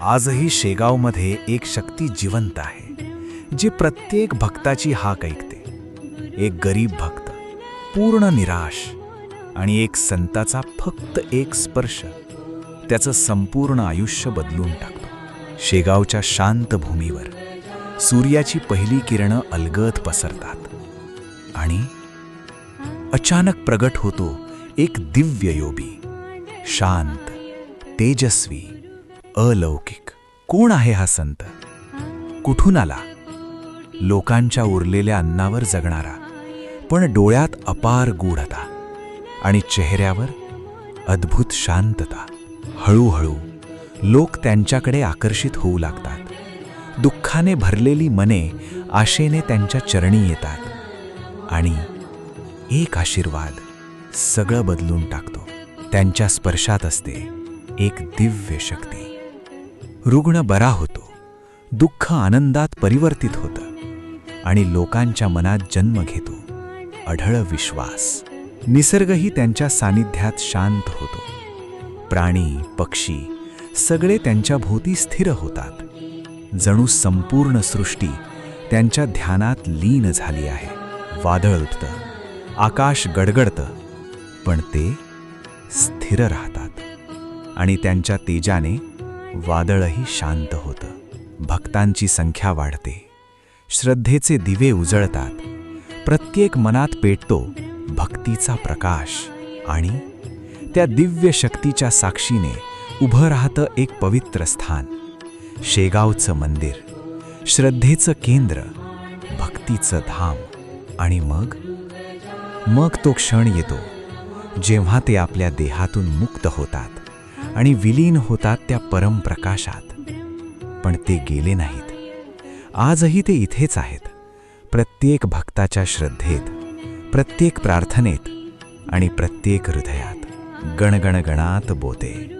आजही शेगावमध्ये एक शक्ती जिवंत आहे, जी प्रत्येक भक्ताची हाक ऐकते. एक गरीब भक्त, पूर्ण निराश, आणि एक संताचा फक्त एक स्पर्श त्याचं संपूर्ण आयुष्य बदलून टाकतो. शेगावच्या शांत भूमीवर सूर्याची पहिली किरणं अलगद पसरतात आणि अचानक प्रगट होतो एक दिव्य योगी, शांत, तेजस्वी, अलौकिक. कोण आहे हा संत? कुठून आला? लोकांच्या उरलेल्या अन्नावर जगणारा, पण डोळ्यात अपार गूढता आणि चेहऱ्यावर अद्भुत शांतता. हळूहळू लोक त्यांच्याकडे आकर्षित होऊ लागतात. दुःखाने भरलेली मने आशेने त्यांच्या चरणी येतात आणि एक आशीर्वाद सगळं बदलून टाकतो. त्यांच्या स्पर्शात असते एक दिव्य शक्ती. रुग्ण बरा होतो, दुःख आनंदात परिवर्तित होतं आणि लोकांच्या मनात जन्म घेतो अढळ विश्वास. निसर्गही त्यांच्या सानिध्यात शांत होतो. प्राणी, पक्षी सगळे त्यांच्या भोवती स्थिर होतात. जणू संपूर्ण सृष्टी त्यांच्या ध्यानात लीन झाली आहे. वादळ उठतं, आकाश गडगडतं, पण ते स्थिर राहतात आणि त्यांच्या तेजाने वादळही शांत होतं. भक्तांची संख्या वाढते, श्रद्धेचे दिवे उजळतात. प्रत्येक मनात पेटतो भक्तीचा प्रकाश आणि त्या दिव्य शक्तीच्या साक्षीने उभं राहतं एक पवित्र स्थान. शेगावचं मंदिर, श्रद्धेचं केंद्र, भक्तीचं धाम. आणि मग तो क्षण येतो जेव्हा ते आपल्या देहातून मुक्त होतात आणि विलीन होतात त्या परमप्रकाशात. पण ते गेले नाहीत. आजही ते इथेच आहेत, प्रत्येक भक्ताच्या श्रद्धेत, प्रत्येक प्रार्थनेत आणि प्रत्येक हृदयात. गणगण गणात बोते.